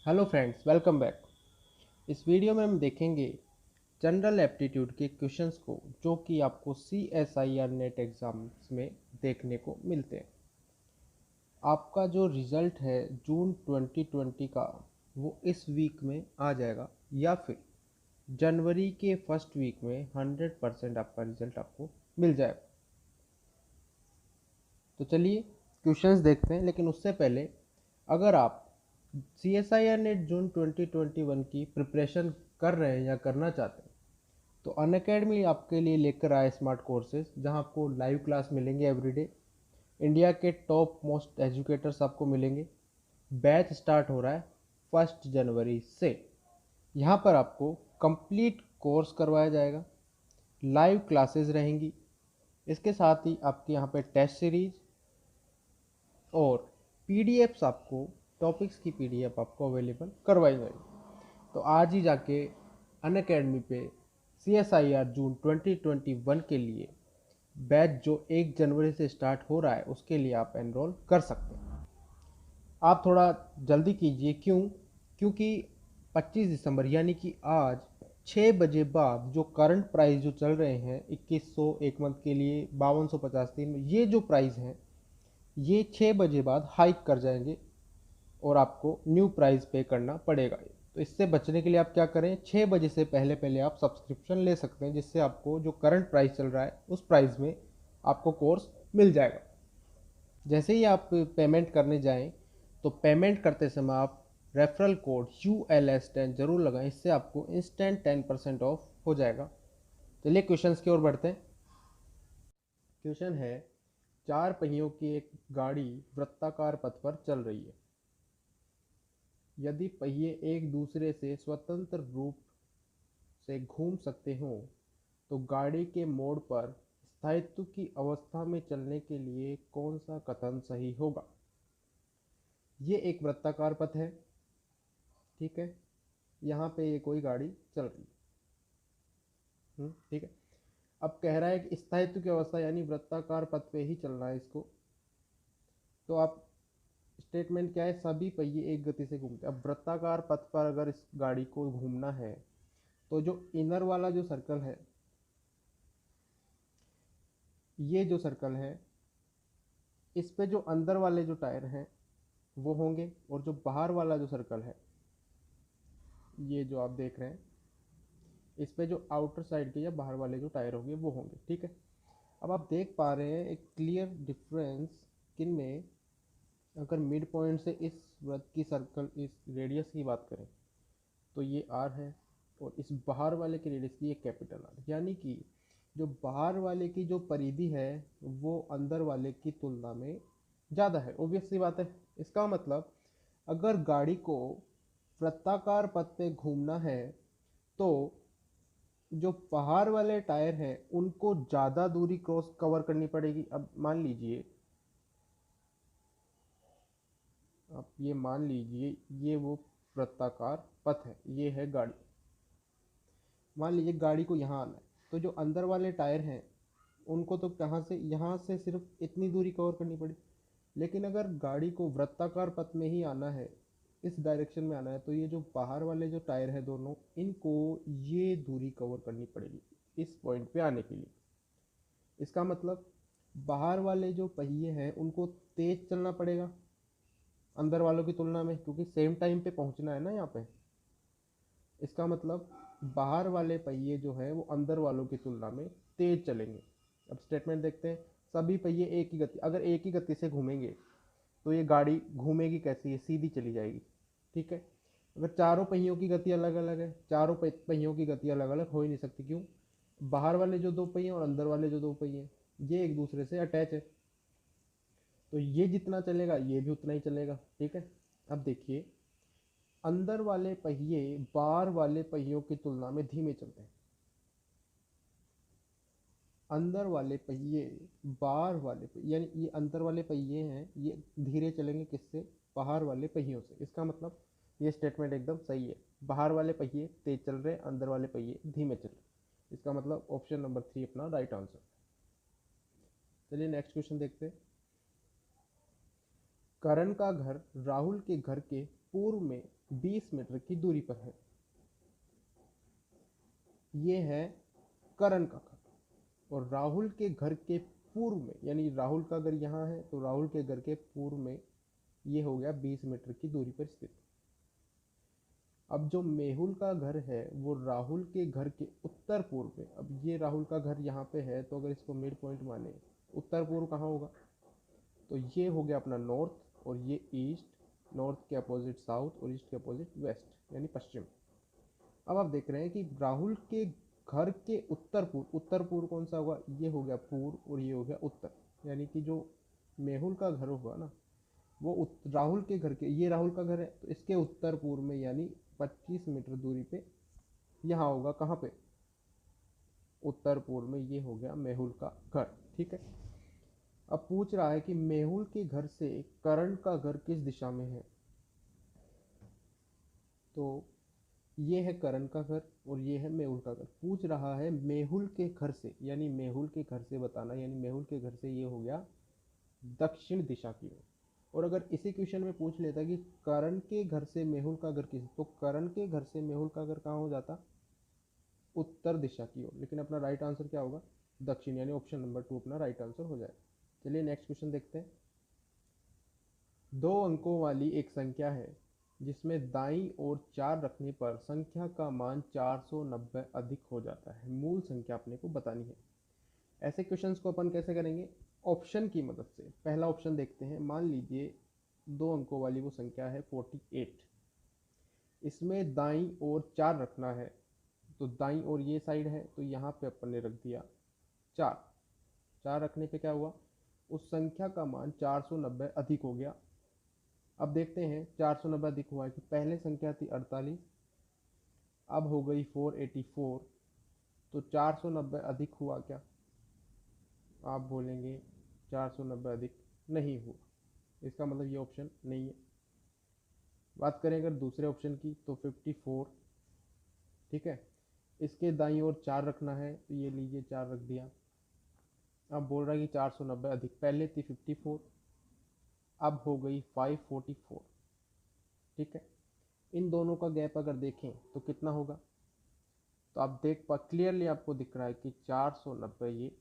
Hello friends, welcome back. इस video में हम देखेंगे जनरल एप्टीट्यूड के क्वेश्चंस को जो कि आपको CSIR नेट एग्जाम्स में देखने को मिलते हैं। आपका जो रिज़ल्ट है जून 2020 का वो इस वीक में आ जाएगा या फिर जनवरी के फर्स्ट वीक में 100% आपका रिजल्ट आपको मिल जाएगा। तो चलिए क्वेश्चंस देखते हैं, लेकिन उससे पहले अगर आप CSIR नेट जून 2021 की प्रिपरेशन कर रहे हैं या करना चाहते हैं तो अनअकैडमी आपके लिए लेकर आए स्मार्ट कोर्सेज, जहां आपको लाइव क्लास मिलेंगे एवरीडे। इंडिया के टॉप मोस्ट एजुकेटर्स आपको मिलेंगे। बैच स्टार्ट हो रहा है 1 जनवरी से। यहाँ पर आपको कंप्लीट कोर्स करवाया जाएगा, लाइव क्लासेस रहेंगी। इसके साथ ही आपके यहाँ पे टेस्ट सीरीज और पीडीएफ्स, आपको टॉपिक्स की पीडीएफ आपको अवेलेबल करवाई जाएगी। तो आज ही जाके अनअकैडमी पे CSIR जून 2021 के लिए बैच जो 1 जनवरी से स्टार्ट हो रहा है उसके लिए आप एनरोल कर सकते हैं। आप थोड़ा जल्दी कीजिए, क्योंकि 25 दिसंबर यानी कि आज 6 बजे बाद जो करंट प्राइस जो चल रहे हैं 2100 एक मंथ के लिए, 5250 3 में, ये जो प्राइस हैं ये 6 बजे बाद हाइक कर जाएंगे और आपको न्यू प्राइस पे करना पड़ेगा। तो इससे बचने के लिए आप क्या करें, 6 बजे से पहले पहले आप सब्सक्रिप्शन ले सकते हैं, जिससे आपको जो करंट प्राइस चल रहा है उस प्राइस में आपको कोर्स मिल जाएगा। जैसे ही आप पेमेंट करने जाएं तो पेमेंट करते समय आप रेफरल कोड ULS10 जरूर लगाएं, इससे आपको इंस्टेंट 10% ऑफ हो जाएगा। चलिए क्वेश्चंस की ओर बढ़ते हैं। क्वेश्चन है, 4 पहियों की एक गाड़ी वृत्ताकार पथ पर चल रही है। यदि पहिए एक दूसरे से स्वतंत्र रूप से घूम सकते हो तो गाड़ी के मोड़ पर स्थायित्व की अवस्था में चलने के लिए कौन सा कथन सही होगा। ये एक वृत्ताकार पथ है, ठीक है। यहाँ पे ये कोई गाड़ी चल रही है, ठीक है। अब कह रहा है कि स्थायित्व की अवस्था यानी वृत्ताकार पथ पे ही चलना है इसको। तो आप स्टेटमेंट क्या है, सभी पहिए एक गति से घूमते हैं। अब वृत्ताकार पथ पर अगर इस गाड़ी को घूमना है तो जो इनर वाला जो सर्कल है, ये जो सर्कल है, इस पे जो अंदर वाले जो टायर हैं वो होंगे, और जो बाहर वाला जो सर्कल है, ये जो आप देख रहे हैं, इस पे जो आउटर साइड के या बाहर वाले जो टायर होंगे वो होंगे, ठीक है। अब आप देख पा रहे हैं एक क्लियर डिफरेंस किन में। अगर मिड पॉइंट से इस वृत्त की सर्कल इस रेडियस की बात करें तो ये R है, और इस बाहर वाले के रेडियस की ये कैपिटल R, यानी कि जो बाहर वाले की जो परिधि है वो अंदर वाले की तुलना में ज़्यादा है। ऑब्वियस सी बात है। इसका मतलब अगर गाड़ी को वृत्ताकार पथ पे घूमना है तो जो बाहर वाले टायर हैं उनको ज़्यादा दूरी क्रॉस कवर करनी पड़ेगी। अब मान लीजिए, आप ये मान लीजिए ये वो वृत्ताकार पथ है, ये है गाड़ी। मान लीजिए गाड़ी को यहाँ आना है तो जो अंदर वाले टायर हैं उनको तो कहाँ से, यहाँ से सिर्फ इतनी दूरी कवर करनी पड़ी। लेकिन अगर गाड़ी को वृत्ताकार पथ में ही आना है, इस डायरेक्शन में आना है, तो ये जो बाहर वाले जो टायर है दोनों, इनको ये दूरी कवर करनी पड़ेगी इस पॉइंट पे आने के लिए। इसका मतलब बाहर वाले जो पहिए हैं उनको तेज चलना पड़ेगा अंदर वालों की तुलना में, क्योंकि सेम टाइम पे पहुंचना है ना यहाँ पे। इसका मतलब बाहर वाले पहिए जो है वो अंदर वालों की तुलना में तेज चलेंगे। अब स्टेटमेंट देखते हैं। सभी पहिए एक ही गति, अगर एक ही गति से घूमेंगे तो ये गाड़ी घूमेगी कैसी है, सीधी चली जाएगी, ठीक है। अगर चारों पहियों की गति अलग अलग है, चारों पहियों की गति अलग अलग हो ही नहीं सकती। क्यों? बाहर वाले जो दो पहिए और अंदर वाले जो दो पहिए, ये एक दूसरे से अटैच है, तो ये जितना चलेगा ये भी उतना ही चलेगा, ठीक है। अब देखिए, अंदर वाले पहिए बाहर वाले पहियों की तुलना में धीमे चलते हैं। अंदर वाले पहिए बाहर वाले पहिए, यानी ये अंदर वाले पहिए हैं, ये धीरे चलेंगे किससे, बाहर वाले पहियों से। इसका मतलब ये स्टेटमेंट एकदम सही है। बाहर वाले पहिए तेज चल रहे हैं, अंदर वाले पहिए धीमे चल रहे हैं। इसका मतलब ऑप्शन नंबर 3 अपना राइट आंसर। चलिए नेक्स्ट क्वेश्चन देखते हैं। करण का घर राहुल के घर के पूर्व में 20 मीटर की दूरी पर है। ये है करण का घर। और राहुल के घर के पूर्व में, यानी राहुल का घर यहाँ है तो राहुल के घर के पूर्व में ये हो गया 20 मीटर की दूरी पर स्थित। अब जो मेहुल का घर है वो राहुल के घर के उत्तर पूर्व में, अब ये राहुल का घर यहाँ पे है तो अगर इसको मिड पॉइंट माने, उत्तर पूर्व कहाँ होगा, तो ये हो गया अपना नॉर्थ, और ये ईस्ट, नॉर्थ के अपोजिट साउथ और ईस्ट के अपोजिट वेस्ट यानी पश्चिम। अब आप देख रहे हैं कि राहुल के घर के उत्तर पूर्व, उत्तर पूर्व कौन सा होगा, ये हो गया पूर्व और ये हो गया उत्तर, यानी कि जो मेहुल का घर होगा ना वो राहुल के घर के, ये राहुल का घर है तो इसके उत्तर पूर्व में यानी 25 मीटर दूरी पे यहाँ होगा, कहाँ पे, उत्तर पूर्व में ये हो गया मेहुल का घर। ठीक है। अब पूछ रहा है कि मेहुल के घर से करण का घर किस दिशा में है, तो ये है करण का घर और ये है मेहुल का घर। पूछ रहा है मेहुल के घर से, यानी मेहुल के घर से बताना, यानी मेहुल के घर से ये हो गया दक्षिण दिशा की ओर। और अगर इसी क्वेश्चन में पूछ लेता कि करण के घर से मेहुल का घर किस, तो करण के घर से मेहुल का घर कहाँ हो जाता, उत्तर दिशा की ओर। लेकिन अपना राइट आंसर क्या होगा, दक्षिण, यानी ऑप्शन नंबर 2 अपना राइट आंसर हो जाए। चलिए नेक्स्ट क्वेश्चन देखते हैं। 2 अंकों वाली एक संख्या है जिसमें दाईं ओर 4 रखने पर संख्या का मान 490 अधिक हो जाता है, मूल संख्या अपने को बतानी है। ऐसे क्वेश्चंस को अपन कैसे करेंगे, ऑप्शन की मदद से। पहला ऑप्शन देखते हैं। मान लीजिए 2 अंकों वाली वो संख्या है 48, इसमें दाईं ओर 4 रखना है, तो दाईं ओर ये साइड है तो यहाँ पे अपन ने रख दिया 4। 4 रखने पे क्या हुआ, उस संख्या का मान 490 अधिक हो गया। अब देखते हैं 490 अधिक हुआ है कि पहले संख्या थी 48, अब हो गई 484, तो 490 अधिक हुआ क्या, आप बोलेंगे 490 अधिक नहीं हुआ, इसका मतलब ये ऑप्शन नहीं है। बात करें अगर दूसरे ऑप्शन की तो 54, ठीक है, इसके दाईं ओर 4 रखना है तो ये लीजिए 4 रख दिया। अब बोल रहा है कि 490 अधिक, पहले थी 54, अब हो गई 544। ठीक है। इन दोनों का गैप अगर देखें तो कितना होगा, तो आप देख पा क्लियरली आपको दिख रहा है कि 490 ये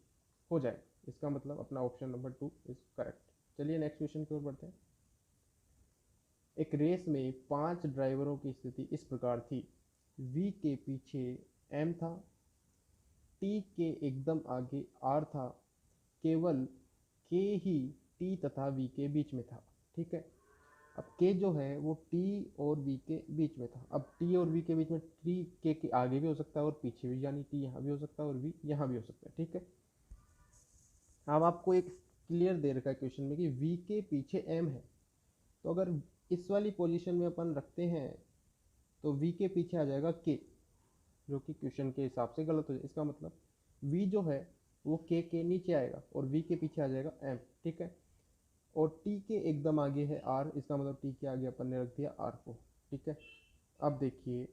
हो जाए। इसका मतलब अपना ऑप्शन नंबर 2 इज करेक्ट। चलिए नेक्स्ट क्वेश्चन की ओर बढ़ते हैं। एक रेस में 5 ड्राइवरों की स्थिति इस प्रकार थी। वी के पीछे एम था, टी के एकदम आगे आर था, केवल के ही टी तथा वी के बीच में था। ठीक है। अब के जो है वो टी और वी के बीच में था। अब टी और वी के बीच में, टी के आगे भी हो सकता है और पीछे भी, यानी टी यहाँ भी हो सकता है और वी यहाँ भी हो सकता है। ठीक है। अब आपको एक क्लियर दे रखा है क्वेश्चन में कि वी के पीछे एम है, तो अगर इस वाली पोजीशन में अपन रखते हैं तो वी के पीछे आ जाएगा के, जो कि क्वेश्चन के हिसाब से गलत हो जाए। इसका मतलब वी जो है वो के नीचे आएगा और वी के पीछे आ जाएगा एम। ठीक है। और टी के एकदम आगे है आर, इसका मतलब टी के आगे अपन ने रख दिया आर को। ठीक है। अब देखिए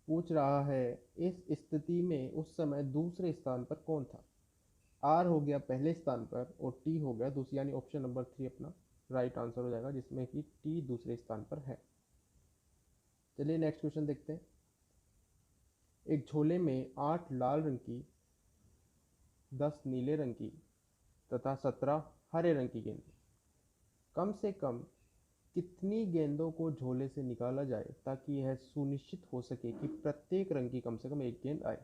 पूछ रहा है इस स्थिति में उस समय दूसरे स्थान पर कौन था। आर हो गया पहले स्थान पर और टी हो गया दूसरी, यानी ऑप्शन नंबर 3 अपना राइट आंसर हो जाएगा, जिसमें कि टी दूसरे स्थान पर है। चलिए नेक्स्ट क्वेश्चन देखते हैं। एक झोले में 8 लाल रंग की, 10 नीले रंग की तथा 17 हरे रंग की गेंदें, कम से कम कितनी गेंदों को झोले से निकाला जाए ताकि यह सुनिश्चित हो सके कि प्रत्येक रंग की कम से कम एक गेंद आए।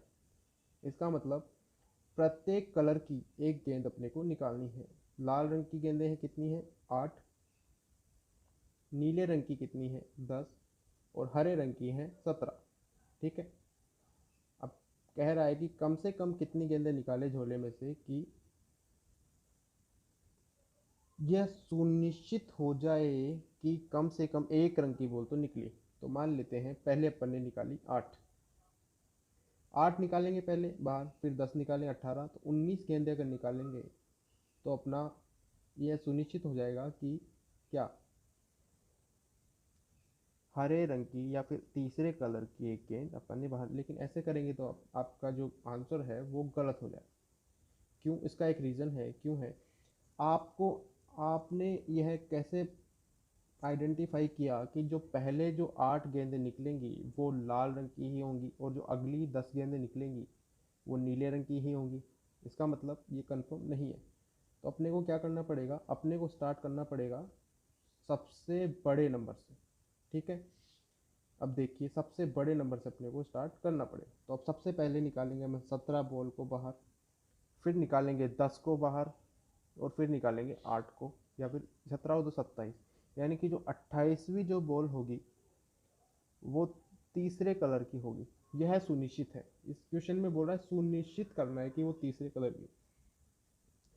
इसका मतलब प्रत्येक कलर की एक गेंद अपने को निकालनी है। लाल रंग की गेंदें हैं कितनी है 8, नीले रंग की कितनी है 10 और हरे रंग की हैं 17। ठीक है। अब कह रहा है कि कम से कम कितनी गेंदें निकाले झोले में से कि यह सुनिश्चित हो जाए कि कम से कम एक रंग की बॉल तो निकली। तो मान लेते हैं पहले अपन ने निकाली 8, 8 निकालेंगे पहले बाहर, फिर 10 निकालें 18, तो 19 गेंदें अगर निकालेंगे तो अपना यह सुनिश्चित हो जाएगा कि क्या हरे रंग की या फिर तीसरे कलर की एक गेंद अपन ने बाहर। लेकिन ऐसे करेंगे तो आपका जो आंसर है वो गलत हो जाए। क्यों, इसका एक रीज़न है, क्यों है, आपको, आपने यह कैसे आइडेंटिफाई किया कि जो पहले जो 8 गेंदें निकलेंगी वो लाल रंग की ही होंगी और जो अगली 10 गेंदें निकलेंगी वो नीले रंग की ही होंगी, इसका मतलब ये कंफर्म नहीं है। तो अपने को क्या करना पड़ेगा, अपने को स्टार्ट करना पड़ेगा सबसे बड़े नंबर से। ठीक है, अब देखिए सबसे बड़े नंबर से अपने को स्टार्ट करना पड़ेगा। तो अब सबसे पहले निकालेंगे हम 17 बॉल को बाहर, फिर निकालेंगे 10 को बाहर, और फिर निकालेंगे 8 को, या फिर 17 हो तो 27, यानी कि जो 28वीं जो बॉल होगी वो तीसरे कलर की होगी। यह सुनिश्चित है, इस क्वेश्चन में बोल रहा है सुनिश्चित करना है कि वो तीसरे कलर की,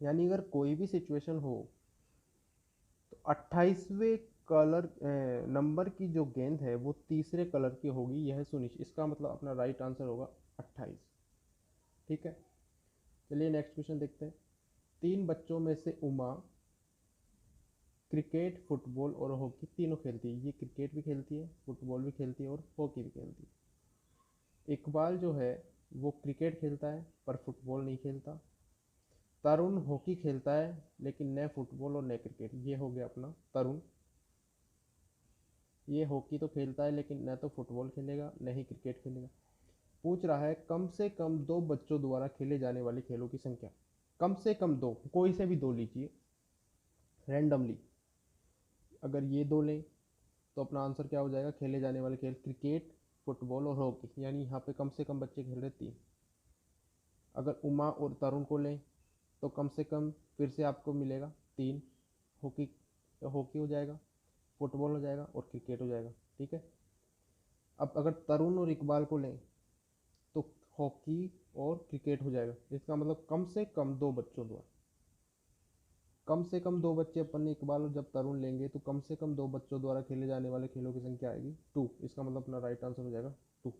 यानी अगर कोई भी सिचुएशन हो तो 28वें कलर नंबर की जो गेंद है वो तीसरे कलर की होगी, यह सुनिश्चित, इसका मतलब अपना राइट आंसर होगा 28। ठीक है, चलिए नेक्स्ट क्वेश्चन देखते हैं। 3 बच्चों में से उमा क्रिकेट, फुटबॉल और हॉकी तीनों खेलती है। ये क्रिकेट भी खेलती है, फुटबॉल भी खेलती है और हॉकी भी खेलती है। इकबाल जो है वो क्रिकेट खेलता है पर फुटबॉल नहीं खेलता। तरुण हॉकी खेलता है लेकिन न फुटबॉल और न क्रिकेट। ये हो गया अपना तरुण। ये हॉकी तो खेलता है लेकिन न तो फुटबॉल खेलेगा न ही क्रिकेट खेलेगा। पूछ रहा है कम से कम 2 बच्चों द्वारा खेले जाने वाले खेलों की संख्या। कम से कम 2, कोई से भी 2 लीजिए रैंडमली। अगर ये 2 लें तो अपना आंसर क्या हो जाएगा, खेले जाने वाले खेल क्रिकेट, फुटबॉल और हॉकी, यानी यहाँ पे कम से कम बच्चे खेल रहे 3। अगर उमा और तरुण को लें तो कम से कम फिर से आपको मिलेगा 3। हॉकी, हॉकी हो जाएगा, फुटबॉल हो जाएगा और क्रिकेट हो जाएगा। ठीक है, अब अगर तरुण और इकबाल को लें तो हॉकी और क्रिकेट हो जाएगा। इसका मतलब कम से कम 2 बच्चों द्वारा, कम से कम 2 बच्चे अपन ने इकबाल और जब तरुण लेंगे तो कम से कम 2 बच्चों द्वारा खेले जाने वाले खेलों की संख्या आएगी 2। इसका मतलब अपना राइट आंसर हो जाएगा 2।